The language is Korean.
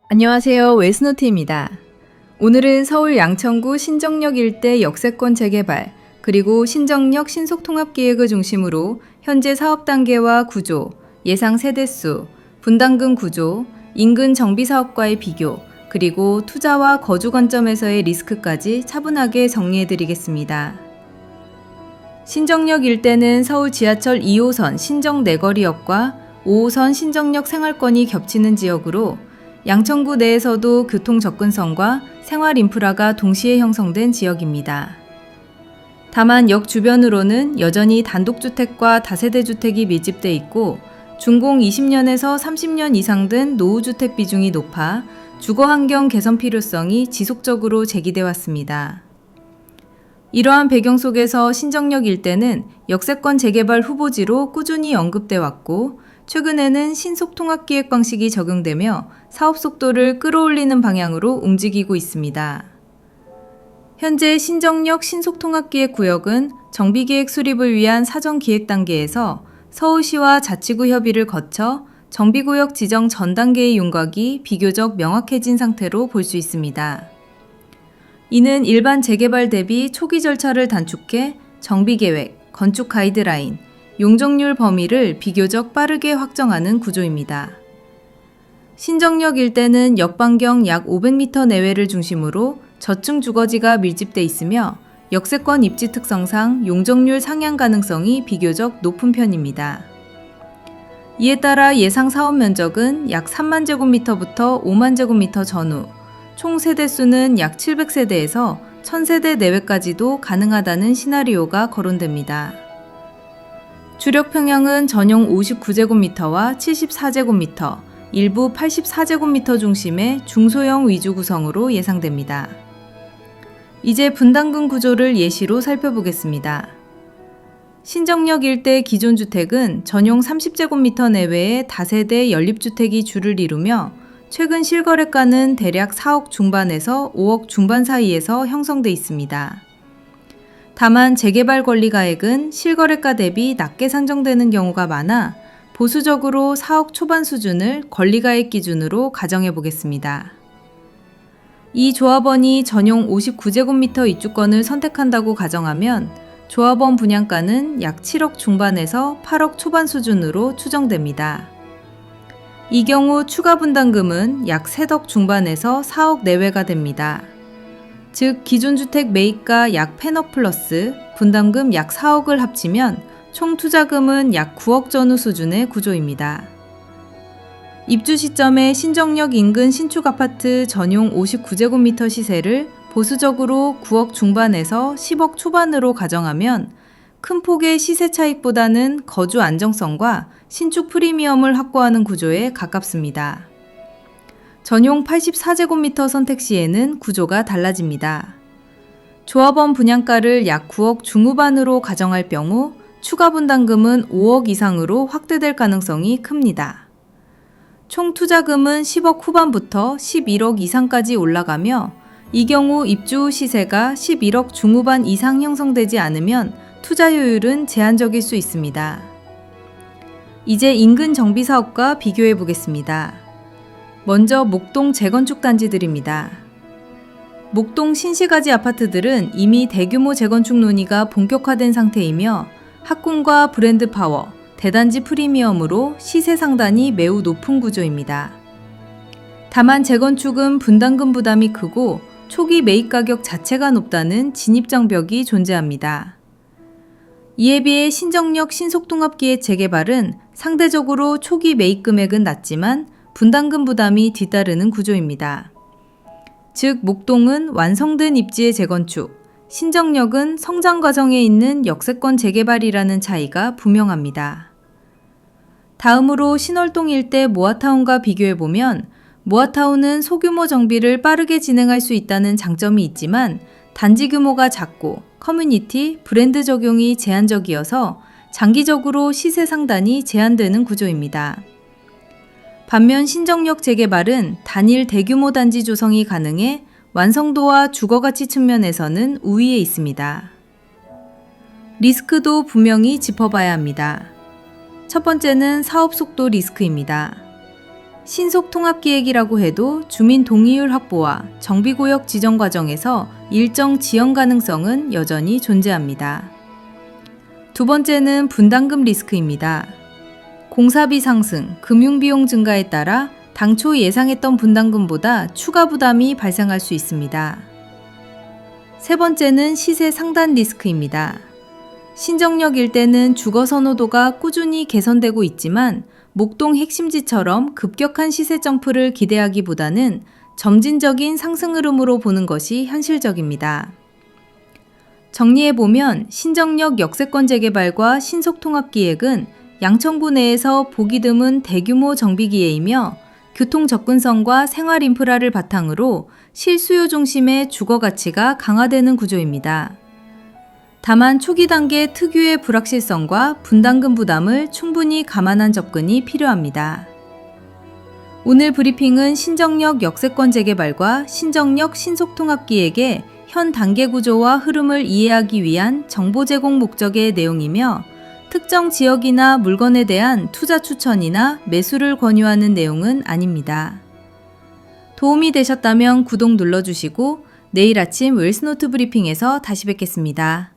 안녕하세요. 웨스노트입니다. 오늘은 서울 양천구 신정역 일대 역세권 재개발, 그리고 신정역 신속통합기획을 중심으로 현재 사업 단계와 구조, 예상 세대수, 분담금 구조, 인근 정비사업과의 비교, 그리고 투자와 거주 관점에서의 리스크까지 차분하게 정리해드리겠습니다. 신정역 일대는 서울 지하철 2호선 신정내거리역과 5호선 신정역 생활권이 겹치는 지역으로 양천구 내에서도 교통 접근성과 생활 인프라가 동시에 형성된 지역입니다. 다만 역 주변으로는 여전히 단독주택과 다세대 주택이 밀집돼 있고 준공 20년에서 30년 이상 된 노후주택 비중이 높아 주거환경 개선 필요성이 지속적으로 제기돼 왔습니다. 이러한 배경 속에서 신정역 일대는 역세권 재개발 후보지로 꾸준히 언급돼 왔고 최근에는 신속통합기획 방식이 적용되며 사업 속도를 끌어올리는 방향으로 움직이고 있습니다. 현재 신정역 신속통합기획 구역은 정비계획 수립을 위한 사전기획 단계에서 서울시와 자치구 협의를 거쳐 정비구역 지정 전 단계의 윤곽이 비교적 명확해진 상태로 볼 수 있습니다. 이는 일반 재개발 대비 초기 절차를 단축해 정비계획, 건축 가이드라인, 용적률 범위를 비교적 빠르게 확정하는 구조입니다. 신정역 일대는 역반경 약 500m 내외를 중심으로 저층 주거지가 밀집돼 있으며 역세권 입지 특성상 용적률 상향 가능성이 비교적 높은 편입니다. 이에 따라 예상 사업 면적은 약 3만 제곱미터부터 5만 제곱미터 전후, 총 세대수는 약 700세대에서 1000세대 내외까지도 가능하다는 시나리오가 거론됩니다. 주력 평형은 전용 59제곱미터와 74제곱미터, 일부 84제곱미터 중심의 중소형 위주 구성으로 예상됩니다. 이제 분담금 구조를 예시로 살펴보겠습니다. 신정역 일대 기존 주택은 전용 30제곱미터 내외의 다세대 연립주택이 주를 이루며 최근 실거래가는 대략 4억 중반에서 5억 중반 사이에서 형성돼 있습니다. 다만 재개발 권리가액은 실거래가 대비 낮게 산정되는 경우가 많아 보수적으로 4억 초반 수준을 권리가액 기준으로 가정해 보겠습니다. 이 조합원이 전용 59제곱미터 입주권을 선택한다고 가정하면 조합원 분양가는 약 7억 중반에서 8억 초반 수준으로 추정됩니다. 이 경우 추가 분담금은 약 3억 중반에서 4억 내외가 됩니다. 즉 기존 주택 매입가 약 8억 플러스 분담금 약 4억을 합치면 총 투자금은 약 9억 전후 수준의 구조입니다. 입주 시점에 신정역 인근 신축 아파트 전용 59제곱미터 시세를 보수적으로 9억 중반에서 10억 초반으로 가정하면 큰 폭의 시세 차익보다는 거주 안정성과 신축 프리미엄을 확보하는 구조에 가깝습니다. 전용 84제곱미터 선택 시에는 구조가 달라집니다. 조합원 분양가를 약 9억 중후반으로 가정할 경우 추가 분담금은 5억 이상으로 확대될 가능성이 큽니다. 총 투자금은 10억 후반부터 11억 이상까지 올라가며 이 경우 입주 후 시세가 11억 중후반 이상 형성되지 않으면 투자효율은 제한적일 수 있습니다. 이제 인근 정비사업과 비교해 보겠습니다. 먼저 목동 재건축 단지들입니다. 목동 신시가지 아파트들은 이미 대규모 재건축 논의가 본격화된 상태이며 학군과 브랜드 파워, 대단지 프리미엄으로 시세 상단이 매우 높은 구조입니다. 다만 재건축은 분담금 부담이 크고 초기 매입 가격 자체가 높다는 진입장벽이 존재합니다. 이에 비해 신정역 신속통합기의 재개발은 상대적으로 초기 매입 금액은 낮지만 분담금 부담이 뒤따르는 구조입니다. 즉 목동은 완성된 입지의 재건축, 신정역은 성장 과정에 있는 역세권 재개발이라는 차이가 분명합니다. 다음으로 신월동 일대 모아타운과 비교해보면 모아타운은 소규모 정비를 빠르게 진행할 수 있다는 장점이 있지만 단지 규모가 작고 커뮤니티, 브랜드 적용이 제한적이어서 장기적으로 시세 상단이 제한되는 구조입니다. 반면 신정역 재개발은 단일 대규모 단지 조성이 가능해 완성도와 주거가치 측면에서는 우위에 있습니다. 리스크도 분명히 짚어봐야 합니다. 첫 번째는 사업 속도 리스크입니다. 신속통합기획이라고 해도 주민 동의율 확보와 정비구역 지정 과정에서 일정 지연 가능성은 여전히 존재합니다. 두 번째는 분담금 리스크입니다. 공사비 상승, 금융비용 증가에 따라 당초 예상했던 분담금보다 추가 부담이 발생할 수 있습니다. 세 번째는 시세 상단 리스크입니다. 신정역 일대는 주거 선호도가 꾸준히 개선되고 있지만 목동 핵심지처럼 급격한 시세 점프를 기대하기보다는 점진적인 상승 흐름으로 보는 것이 현실적입니다. 정리해보면 신정역 역세권 재개발과 신속통합기획은 양천구 내에서 보기 드문 대규모 정비기획이며 교통 접근성과 생활 인프라를 바탕으로 실수요 중심의 주거 가치가 강화되는 구조입니다. 다만 초기 단계 특유의 불확실성과 분담금 부담을 충분히 감안한 접근이 필요합니다. 오늘 브리핑은 신정역 역세권 재개발과 신정역 신속통합기획의 현 단계 구조와 흐름을 이해하기 위한 정보 제공 목적의 내용이며 특정 지역이나 물건에 대한 투자 추천이나 매수를 권유하는 내용은 아닙니다. 도움이 되셨다면 구독 눌러주시고 내일 아침 웰스노트 브리핑에서 다시 뵙겠습니다.